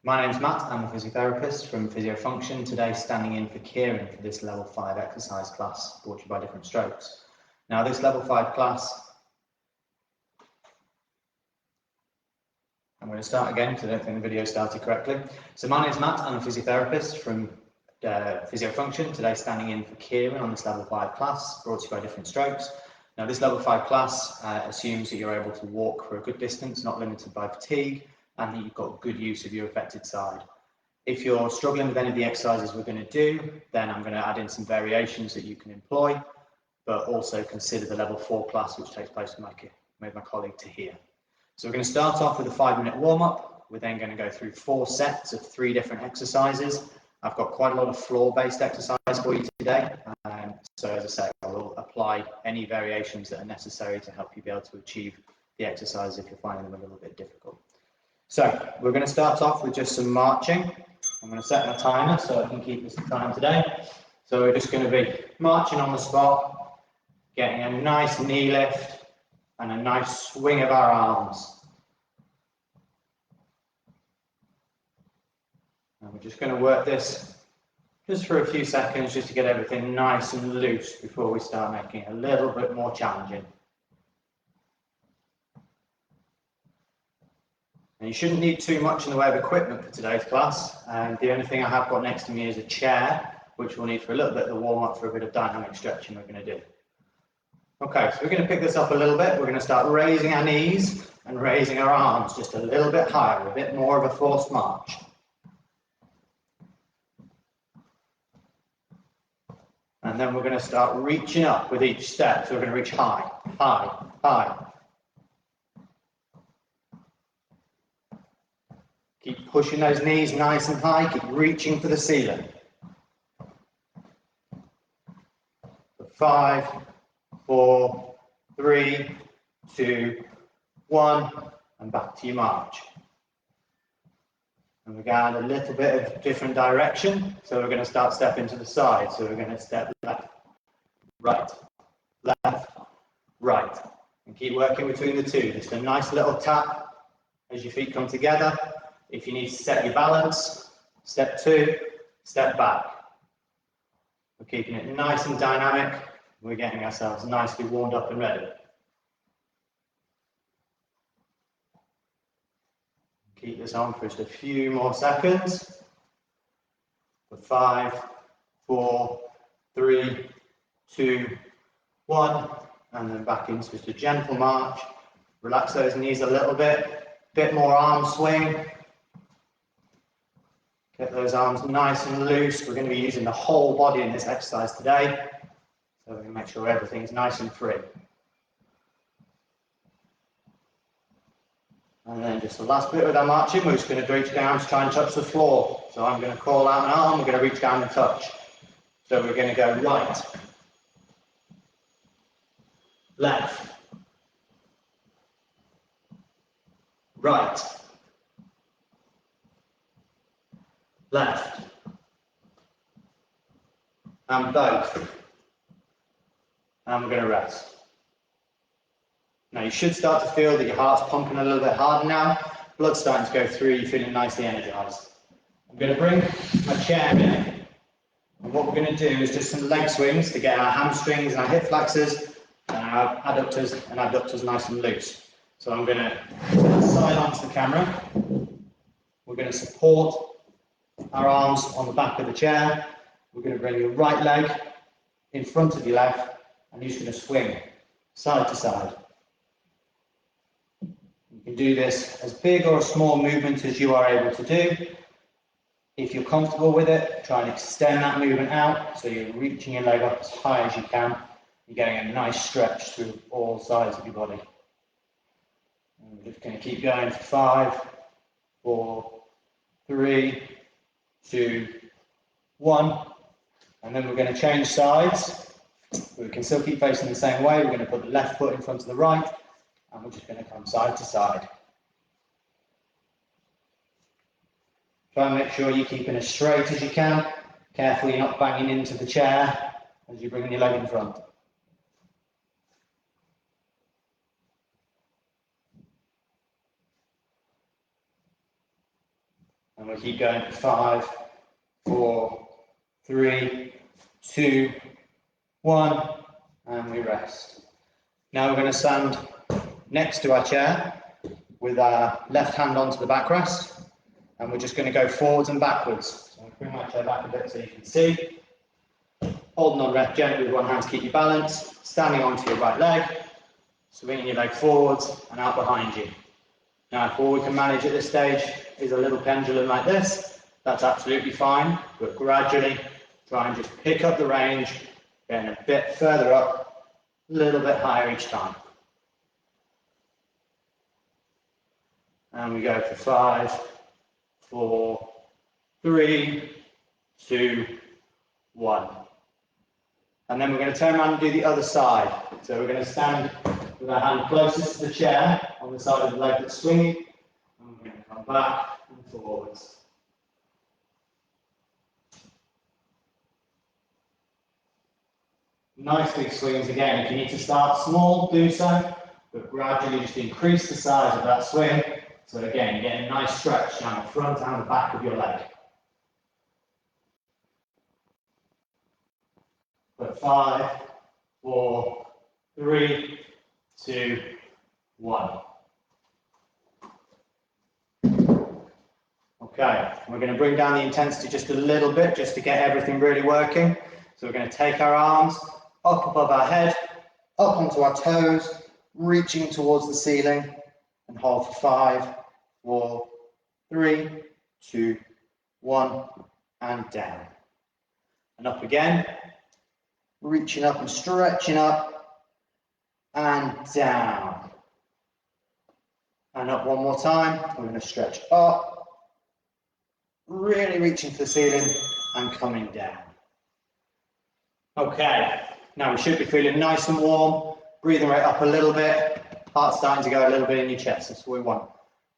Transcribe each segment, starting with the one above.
My name's Matt, I'm a physiotherapist from PhysioFunction, today standing in for Kieran for this level 5 exercise class brought to you by Different Strokes. Now this level 5 class, I'm going to start again because I don't think the video started correctly. So my name's Matt, I'm a physiotherapist from PhysioFunction, today standing in for Kieran on this level 5 class brought to you by Different Strokes. Now this level 5 class assumes that you're able to walk for a good distance, not limited by fatigue, and that you've got good use of your affected side. If you're struggling with any of the exercises we're going to do, then I'm going to add in some variations that you can employ, but also consider the level 4 class which takes place with my colleague Tahir. So we're going to start off with a 5-minute warm-up. We're then going to go through 4 sets of 3 different exercises. I've got quite a lot of floor-based exercise for you today, so as I say, I will apply any variations that are necessary to help you be able to achieve the exercise if you're finding them a little bit difficult. So we're going to start off with just some marching. I'm going to set my timer so I can keep this time today. So we're just going to be marching on the spot, getting a nice knee lift and a nice swing of our arms. And we're just going to work this just for a few seconds just to get everything nice and loose before we start making it a little bit more challenging. And you shouldn't need too much in the way of equipment for today's class. The only thing I have got next to me is a chair, which we'll need for a little bit of the warm-up for a bit of dynamic stretching we're going to do. Okay, so we're going to pick this up a little bit. We're going to start raising our knees and raising our arms just a little bit higher, a bit more of a forced march. And then we're going to start reaching up with each step. So we're going to reach high, high, high. Keep pushing those knees nice and high, keep reaching for the ceiling. 5, 4, 3, 2, 1, and back to your march. And we're going a little bit of different direction, so we're going to start stepping to the side. So we're going to step left, right, and keep working between the two. Just a nice little tap as your feet come together. If you need to set your balance, step 2, step back. We're keeping it nice and dynamic. We're getting ourselves nicely warmed up and ready. Keep this on for just a few more seconds. For 5, 4, 3, 2, 1, and then back into just a gentle march. Relax those knees a little bit more arm swing. Get those arms nice and loose. We're going to be using the whole body in this exercise today, so we're going to make sure everything's nice and free. And then just the last bit with our marching, we're just going to reach down to try and touch the floor. So I'm going to call out an arm, we're going to reach down and touch. So we're going to go right, left, right, left, and both. And we're going to rest. Now you should start to feel that your heart's pumping a little bit harder now. Blood's starting to go through, you're feeling nicely energized. I'm going to bring my chair in. And what we're going to do is just some leg swings to get our hamstrings and our hip flexors and our adductors and abductors nice and loose. So I'm going to side onto the camera. We're going to support our arms on the back of the chair. We're going to bring your right leg in front of your left and you're just going to swing side to side. You can do this as big or a small movement as you are able to do. If you're comfortable with it, try and extend that movement out so you're reaching your leg up as high as you can. You're getting a nice stretch through all sides of your body. And we're just going to keep going for 5, 4, 3, 2, 1. And then we're going to change sides. We can still keep facing the same way. We're going to put the left foot in front of the right. And we're just going to come side to side. Try and make sure you're keeping as straight as you can. Careful you're not banging into the chair as you're bringing your leg in front. And we'll keep going for 5, 4, 3, 2, 1, and we rest. Now we're going to stand next to our chair with our left hand onto the backrest, and we're just going to go forwards and backwards. So I'll bring my chair back a bit so you can see. Holding on rest gently with one hand to keep your balance, standing onto your right leg, swinging your leg forwards and out behind you. Now, if all we can manage at this stage is a little pendulum like this, that's absolutely fine, but gradually try and just pick up the range, getting a bit further up, a little bit higher each time. And we go for 5, 4, 3, 2, 1. And then we're going to turn around and do the other side. So we're going to stand with our hand closest to the chair on the side of the leg that's swinging, and we're going to come back and forwards. Nice big swings again. If you need to start small, do so, but gradually just increase the size of that swing. So again, you get a nice stretch down the front and the back of your leg. But 5, 4, 3, 2, 1. Okay, we're going to bring down the intensity just a little bit, just to get everything really working. So we're going to take our arms up above our head, up onto our toes, reaching towards the ceiling, and hold for 5, 4, 3, 2, 1, and down. And up again, reaching up and stretching up, and down. And up one more time, we're going to stretch up, really reaching for the ceiling, and coming down. Okay, now we should be feeling nice and warm, breathing right up a little bit, heart starting to go a little bit in your chest, that's what we want.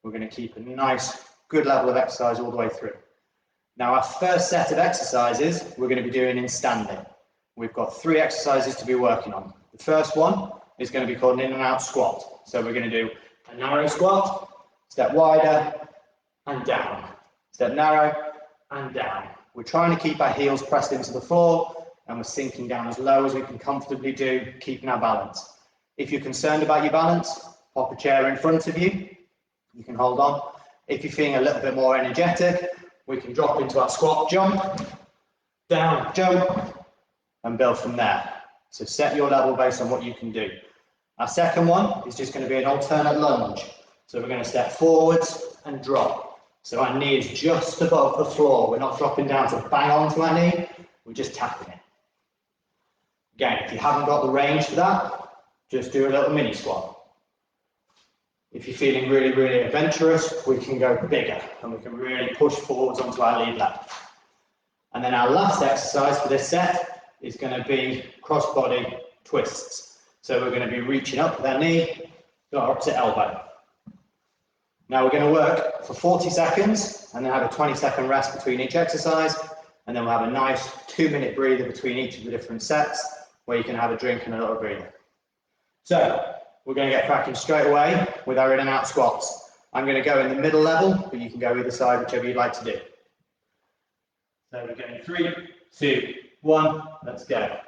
We're going to keep a nice, good level of exercise all the way through. Now our first set of exercises we're going to be doing in standing. We've got 3 exercises to be working on. The first one is going to be called an in and out squat. So we're going to do a narrow squat, step wider, and down. Step narrow, and down. We're trying to keep our heels pressed into the floor, and we're sinking down as low as we can comfortably do, keeping our balance. If you're concerned about your balance, pop a chair in front of you. You can hold on. If you're feeling a little bit more energetic, we can drop into our squat, jump, down, jump, and build from there. So set your level based on what you can do. Our second one is just going to be an alternate lunge. So we're going to step forwards and drop. So our knee is just above the floor. We're not dropping down to bang onto our knee, we're just tapping it. Again, if you haven't got the range for that, just do a little mini squat. If you're feeling really, really adventurous, we can go bigger and we can really push forwards onto our lead leg. And then our last exercise for this set is going to be cross-body twists. So we're going to be reaching up with our knee to our opposite elbow. Now we're going to work for 40 seconds and then have a 20-second rest between each exercise. And then we'll have a nice 2-minute breather between each of the different sets where you can have a drink and a little breather. So we're going to get cracking straight away with our in and out squats. I'm going to go in the middle level, but you can go either side, whichever you'd like to do. So we're going 3, 2, 1, let's go.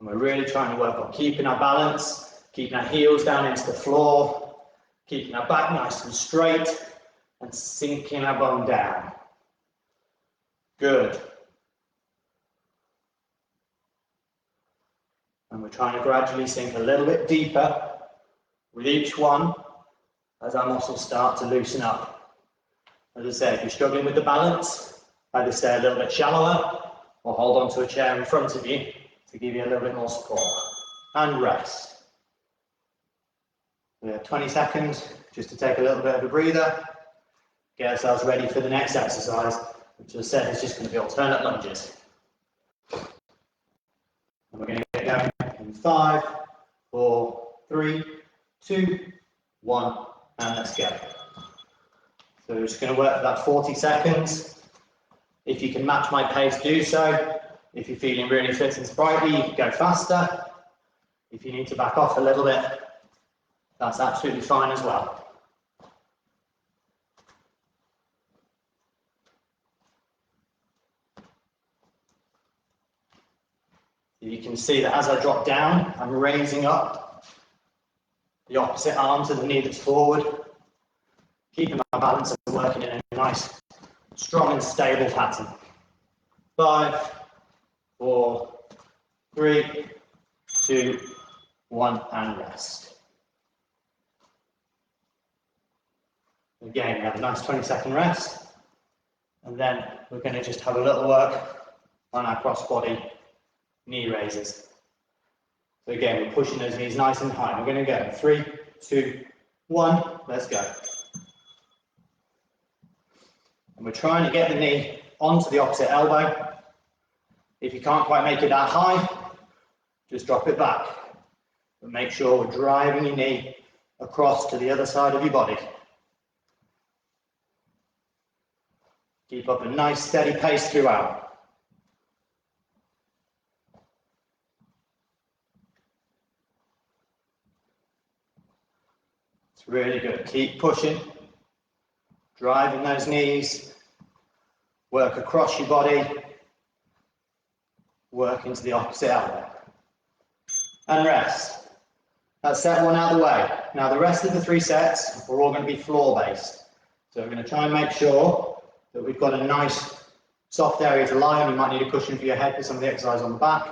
And we're really trying to work on keeping our balance, keeping our heels down into the floor, keeping our back nice and straight, and sinking our bum down. Good. And we're trying to gradually sink a little bit deeper with each one as our muscles start to loosen up. As I say, if you're struggling with the balance, either stay a little bit shallower or hold onto a chair in front of you to give you a little bit more support. And rest. We have 20 seconds just to take a little bit of a breather, get ourselves ready for the next exercise, which as I said is just going to be alternate lunges. And we're going to get going in 5, 4, 3, 2, 1, and let's go. So we're just going to work for that 40 seconds. If you can match my pace, do so. If you're feeling really fit and sprightly, you can go faster. If you need to back off a little bit, that's absolutely fine as well. You can see that as I drop down, I'm raising up the opposite arm to the knee that's forward, keeping my balance and working in a nice, strong and stable pattern. 5, 4, 3, 2, 1, and rest. Again, we have a nice 20-second rest, and then we're going to just have a little work on our cross-body knee raises. So again, we're pushing those knees nice and high. We're going to go 3, 2, 1, let's go. And we're trying to get the knee onto the opposite elbow. If you can't quite make it that high, just drop it back. But make sure we're driving your knee across to the other side of your body. Keep up a nice steady pace throughout. It's really good. Keep pushing, driving those knees, work across your body, work into the opposite elbow. And rest. That's set one out of the way. Now the rest of the 3 sets, we're all going to be floor based. So we're going to try and make sure that we've got a nice soft area to lie on. You might need a cushion for your head for some of the exercise on the back.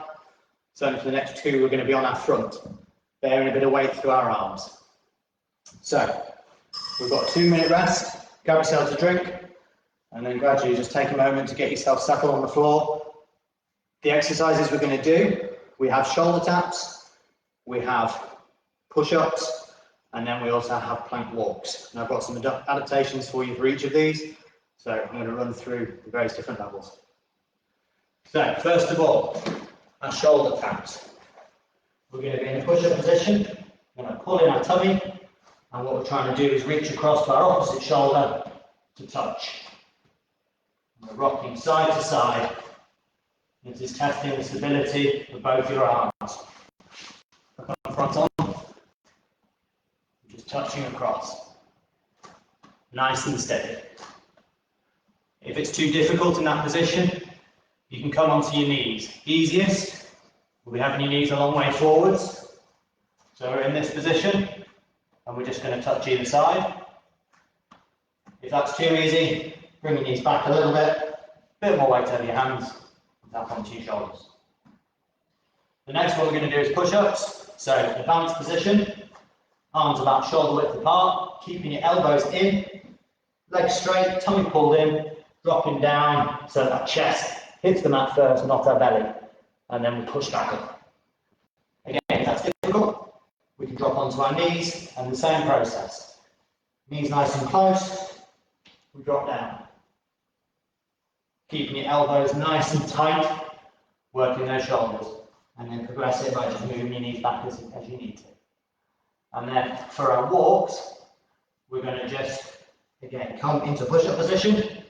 Certainly for the next 2, we're going to be on our front, bearing a bit of weight through our arms. So we've got a 2-minute rest. Grab yourselves a drink, and then gradually just take a moment to get yourself settled on the floor. The exercises we're going to do, we have shoulder taps, we have push-ups, and then we also have plank walks. And I've got some adaptations for you for each of these, so I'm going to run through the various different levels. So first of all, our shoulder taps. We're going to be in a push-up position. We're going to pull in our tummy, and what we're trying to do is reach across to our opposite shoulder to touch. And we're rocking side to side. This is testing the stability of both your arms. Look on front on, just touching across. Nice and steady. If it's too difficult in that position, you can come onto your knees. Easiest, we'll be having your knees a long way forwards. So we're in this position, and we're just going to touch either side. If that's too easy, bring your knees back a little bit more weight over your hands, and tap onto your shoulders. The next one we're going to do is push-ups. So advanced position, arms about shoulder width apart, keeping your elbows in, legs straight, tummy pulled in, dropping down so that chest hits the mat first, not our belly, and then we push back up. Again, if that's difficult, we can drop onto our knees, and the same process. Knees nice and close, we drop down. Keeping your elbows nice and tight, working those shoulders, and then progress it by just moving your knees back as you need to. And then for our walks, we're going to just, again, come into push-up position,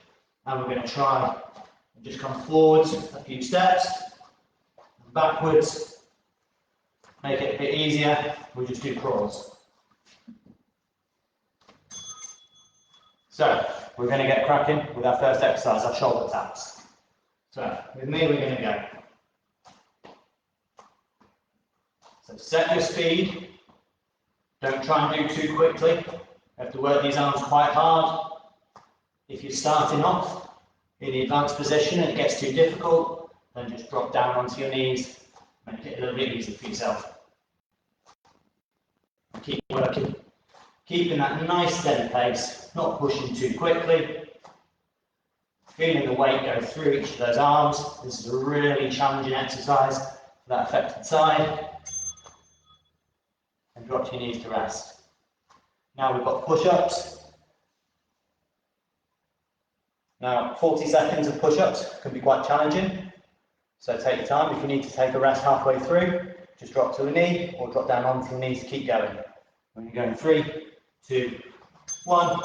and we're going to try and just come forwards a few steps, backwards, make it a bit easier, we'll just do crawls. So, we're going to get cracking with our first exercise, our shoulder taps. So, with me, we're going to go. So, set your speed. Don't try and do too quickly. You have to work these arms quite hard. If you're starting off in the advanced position and it gets too difficult, then just drop down onto your knees, make it a little bit easier for yourself. Keep working, keeping that nice steady pace, not pushing too quickly. Feeling the weight go through each of those arms. This is a really challenging exercise for that affected side. And drop your knees to rest. Now we've got push-ups. Now 40 seconds of push-ups can be quite challenging, so take your time. If you need to take a rest halfway through, just drop to a knee or drop down onto your knees to keep going. When you're going 3, 2, 1.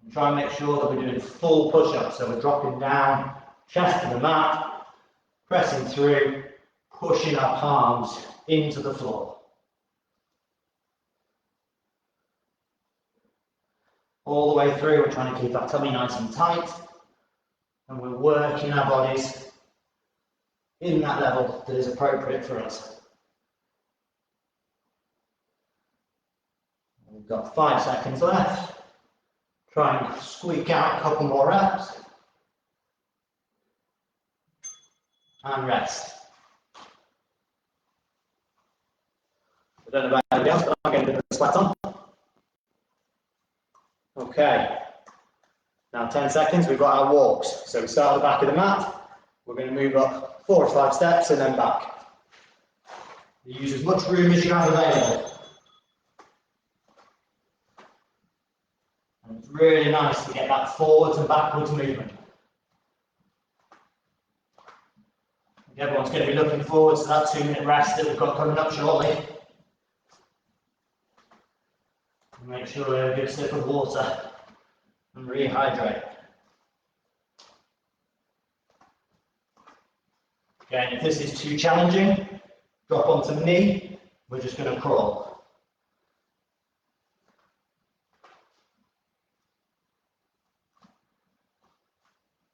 And try and make sure that we're doing full push-ups, so we're dropping down, chest to the mat, pressing through, pushing our palms into the floor. All the way through, we're trying to keep our tummy nice and tight, and we're working our bodies in that level that is appropriate for us. We've got 5 seconds left. Try and squeak out a couple more reps. And rest. I don't know about anybody else, but I'm getting a bit of sweat on. Okay. Now 10 seconds, we've got our walks. So we start at the back of the mat. We're going to move up 4 or 5 steps and then back. You use as much room as you have available. And it's really nice to get that forwards and backwards movement. Everyone's going to be looking forward to that 2-minute rest that we've got coming up shortly. Make sure we have a good sip of water and rehydrate. Again, if this is too challenging, drop onto the knee. We're just going to crawl.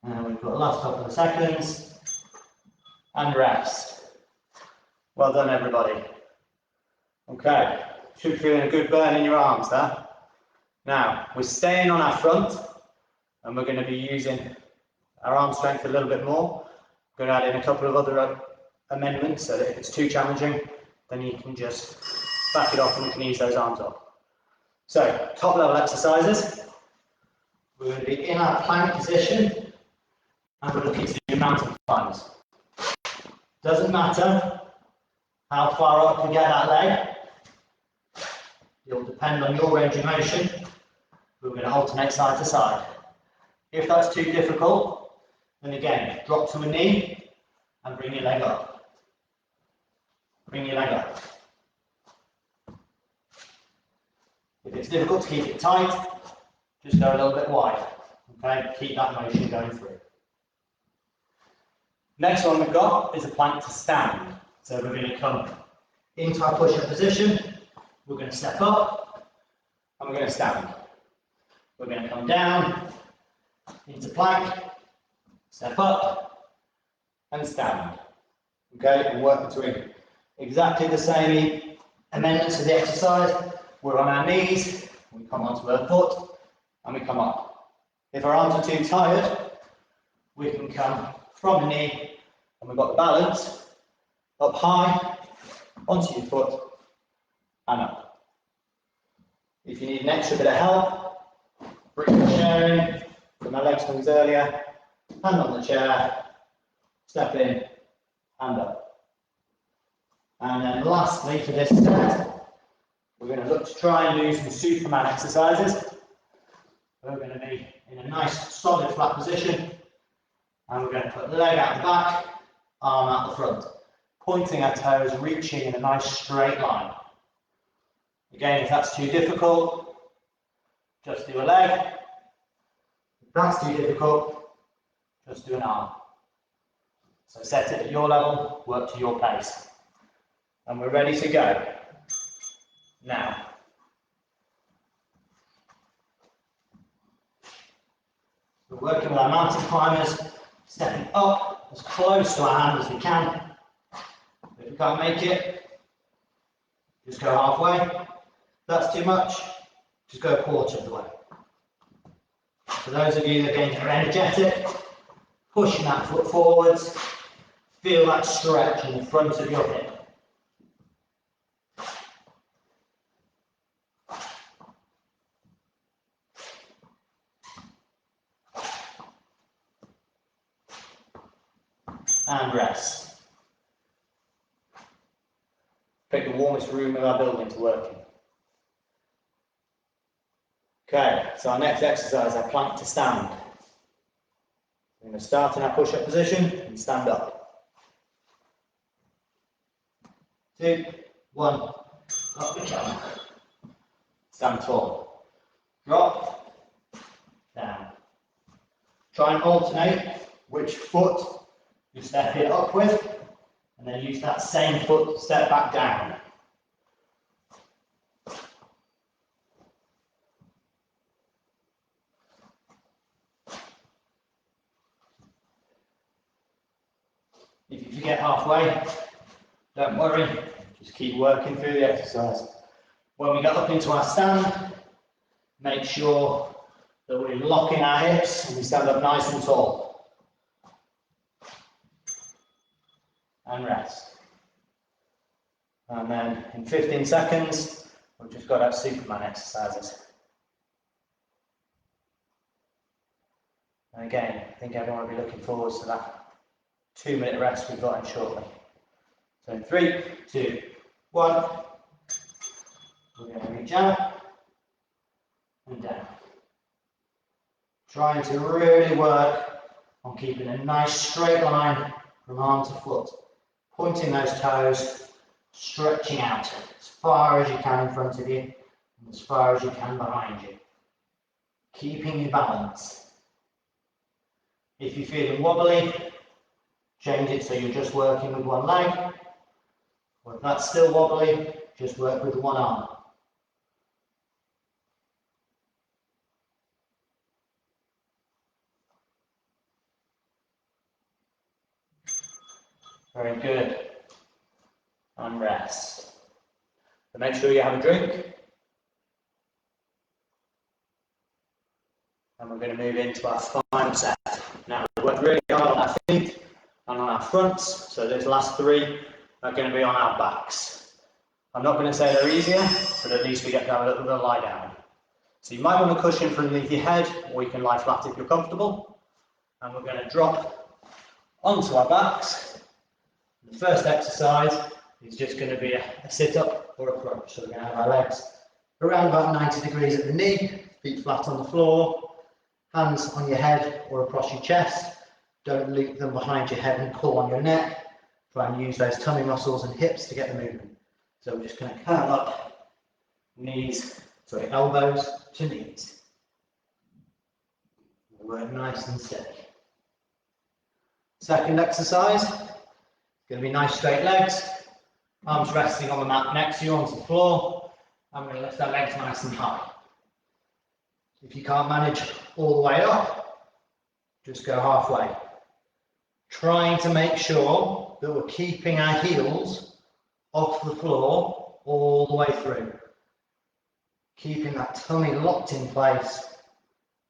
And we've got the last couple of seconds. And rest. Well done, everybody. Okay, should be feeling a good burn in your arms there. Now, we're staying on our front, and we're going to be using our arm strength a little bit more. We're going to add in a couple of other amendments, so that if it's too challenging, then you can just back it off and we can ease those arms up. So, top level exercises. We're going to be in our plank position, and we're looking to do mountain climbs. Doesn't matter how far up you get that leg. It'll depend on your range of motion. We're going to alternate side to side. If that's too difficult, then again, drop to a knee and bring your leg up. Bring your leg up. If it's difficult to keep it tight, just go a little bit wide. Okay, keep that motion going through. Next one we've got is a plank to stand. So we're going to come into our push-up position, we're going to step up, and we're going to stand. We're going to come down, into plank, step up, and stand. Okay, and work between exactly the same amendments to the exercise. We're on our knees, we come onto our foot, and we come up. If our arms are too tired, we can come from the knee, and we've got the balance up high, onto your foot, and up. If you need an extra bit of help, bring the chair in, put my legs swings earlier, hand on the chair, step in, and up. And then lastly for this set, we're going to look to try and do some Superman exercises. We're going to be in a nice solid flat position, and we're going to put the leg out the back, arm out the front, pointing our toes, reaching in a nice straight line. Again, if that's too difficult, just do a leg. If that's too difficult, just do an arm. So set it at your level, work to your pace. And we're ready to go. Now, we're working with our mountain climbers, stepping up as close to our hand as we can. If we can't make it, just go halfway. If that's too much, just go a quarter of the way. For those of you that are energetic, pushing that foot forwards, feel that stretch in the front of your hip. And rest. Pick the warmest room of our building to work in. Okay, so our next exercise, our plank to stand. We're going to start in our push-up position and stand up. 2, 1, up we come. Stand tall. Drop, down. Try and alternate which foot you step it up with And then use that same foot to step back down. If you forget halfway, don't worry, just keep working through the exercise. When we get up into our stand, make sure that we're locking our hips and we stand up nice and tall. And rest. And then in 15 seconds, we've just got our Superman exercises. And again, I think everyone will be looking forward to that 2-minute rest we've got in shortly. So in 3, 2, 1, we're going to reach out and down. Trying to really work on keeping a nice straight line from arm to foot. Pointing those toes, stretching out as far as you can in front of you and as far as you can behind you. Keeping your balance. If you're feeling wobbly, change it so you're just working with one leg. Or if that's still wobbly, just work with one arm. Very good. And rest. So make sure you have a drink. And we're going to move into our final set. Now, we work really hard on our feet and on our fronts, so those last 3 are going to be on our backs. I'm not going to say they're easier, but at least we get to have a little bit of lie down. So you might want to cushion from underneath your head, or you can lie flat if you're comfortable. And we're going to drop onto our backs. The first exercise is just going to be a sit-up or a crunch. So we're going to have our legs around about 90 degrees at the knee, feet flat on the floor, hands on your head or across your chest. Don't loop them behind your head and pull on your neck. Try and use those tummy muscles and hips to get the movement. So we're just going to curl up, elbows to knees. Work nice and steady. Second exercise, going to be nice straight legs, arms resting on the mat next to you onto the floor. I'm going to lift our legs nice and high. If you can't manage all the way up, just go halfway. Trying to make sure that we're keeping our heels off the floor all the way through. Keeping that tummy locked in place,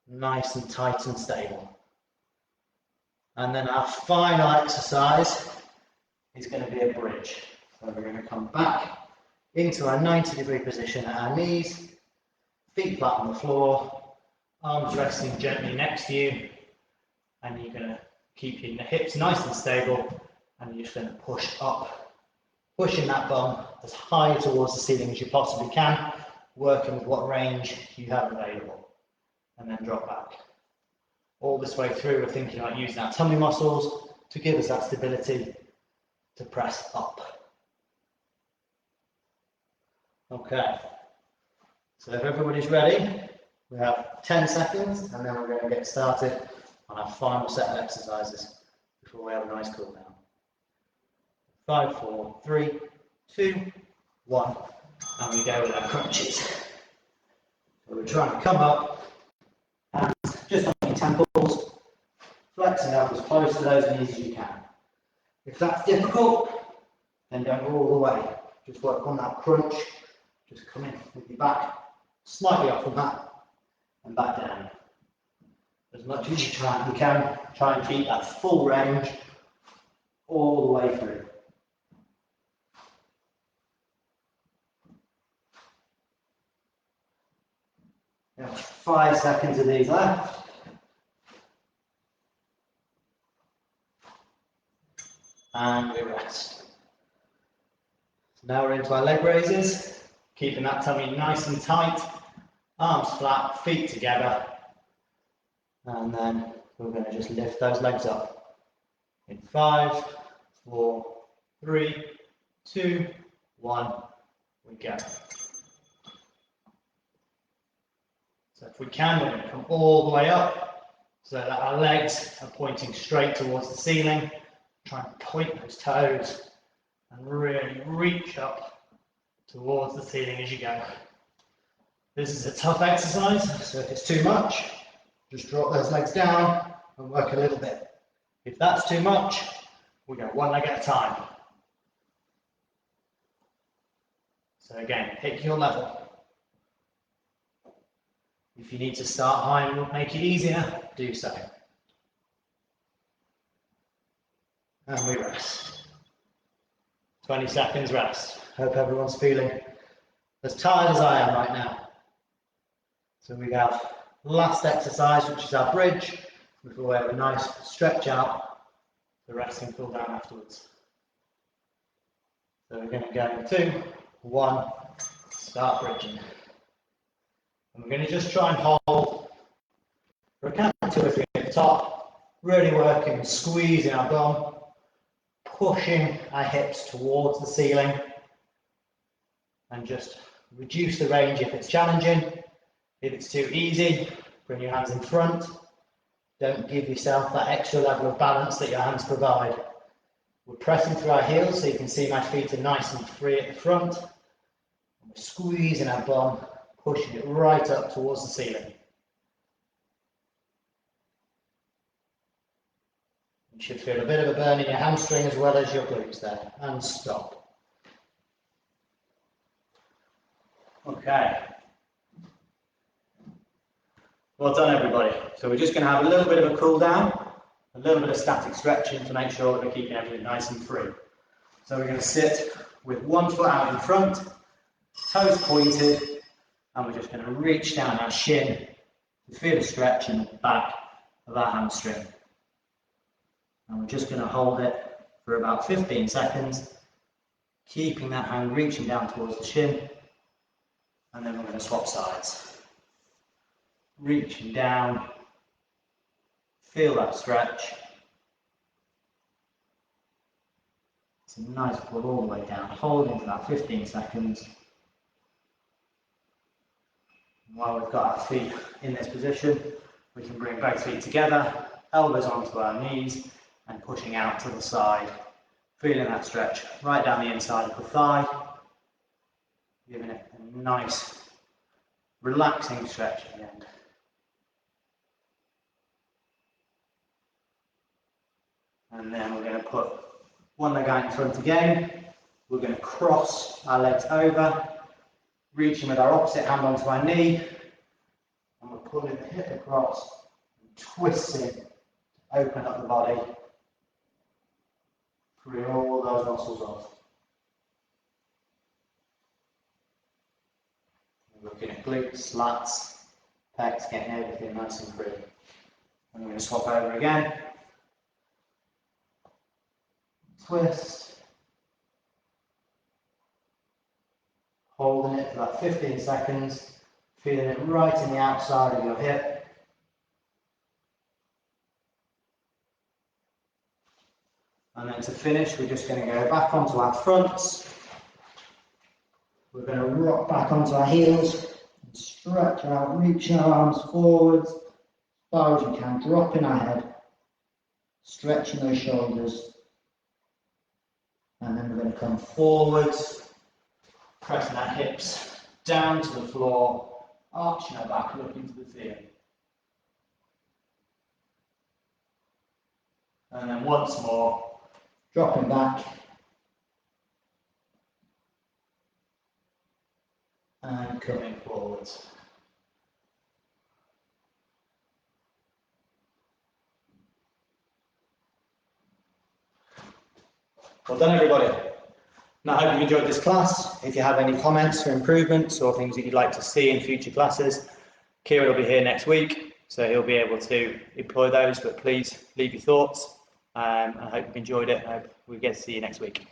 nice and tight and stable. And then our final exercise is going to be a bridge. So we're going to come back into our 90-degree position at our knees, feet flat on the floor, arms resting gently next to you, and you're going to keep your hips nice and stable, and you're just going to push up, pushing that bum as high towards the ceiling as you possibly can, working with what range you have available, and then drop back. All this way through, we're thinking about using our tummy muscles to give us that stability to press up. Okay, so if everybody's ready, we have 10 seconds and then we're going to get started on our final set of exercises before we have a nice cool down. 5, 4, 3, 2, 1, and we go with our crunches. So we're trying to come up, hands just on your temples, flexing up as close to those knees as you can. If that's difficult, then don't go all the way. Just work on that crunch. Just come in with your back slightly off the mat and back down. As much as you can, try and keep that full range all the way through. We have 5 seconds of these left. And we rest. So now we're into our leg raises, keeping that tummy nice and tight, arms flat, feet together, and then we're going to just lift those legs up. In 5, 4, 3, 2, 1, we go. So if we can, we're going to come all the way up so that our legs are pointing straight towards the ceiling. Try and point those toes and really reach up towards the ceiling as you go. This is a tough exercise, so if it's too much, just drop those legs down and work a little bit. If that's too much, we go one leg at a time. So again, pick your level. If you need to start high and make it easier, do so. And we rest. 20 seconds rest. Hope everyone's feeling as tired as I am right now. So we have last exercise, which is our bridge, before we have a nice stretch out, the rest can cool down afterwards. So we're going to go in 2, 1, start bridging. And we're going to just try and hold for a count of 2 or 3 at the top, really working, squeezing our bum, pushing our hips towards the ceiling, and just reduce the range if it's challenging. If it's too easy, bring your hands in front. Don't give yourself that extra level of balance that your hands provide. We're pressing through our heels so you can see my feet are nice and free at the front. We're squeezing our bum, pushing it right up towards the ceiling. You should feel a bit of a burn in your hamstring as well as your glutes there. And stop. Okay. Well done, everybody. So we're just going to have a little bit of a cool down, a little bit of static stretching to make sure that we're keeping everything nice and free. So we're going to sit with one foot out in front, toes pointed, and we're just going to reach down our shin to feel a stretch in the back of our hamstring. And we're just going to hold it for about 15 seconds, keeping that hand reaching down towards the shin, and then we're going to swap sides. Reaching down, feel that stretch. It's a nice pull all the way down, holding for about 15 seconds. And while we've got our feet in this position, we can bring both feet together, elbows onto our knees, and pushing out to the side, feeling that stretch right down the inside of the thigh, giving it a nice, relaxing stretch at the end. And then we're going to put one leg out in front again. We're going to cross our legs over, reaching with our opposite hand onto our knee, and we're pulling the hip across and twisting to open up the body, freeing all those muscles off. We're looking at glutes, lats, pecs, getting everything nice and free. And we're going to swap over again. Twist, holding it for about 15 seconds, feeling it right in the outside of your hip. And then to finish, we're just going to go back onto our fronts. We're going to rock back onto our heels, and stretch out, reach our arms forwards, as far as we can, dropping our head, stretching those shoulders. And then we're going to come forwards, pressing our hips down to the floor, arching our back, looking to the ceiling. And then once more, dropping back. And coming forwards. Well done, everybody. Now, I hope you enjoyed this class. If you have any comments or improvements or things that you'd like to see in future classes, Kieran will be here next week, so he'll be able to employ those, but please leave your thoughts. I hope you've enjoyed it. I hope we get to see you next week.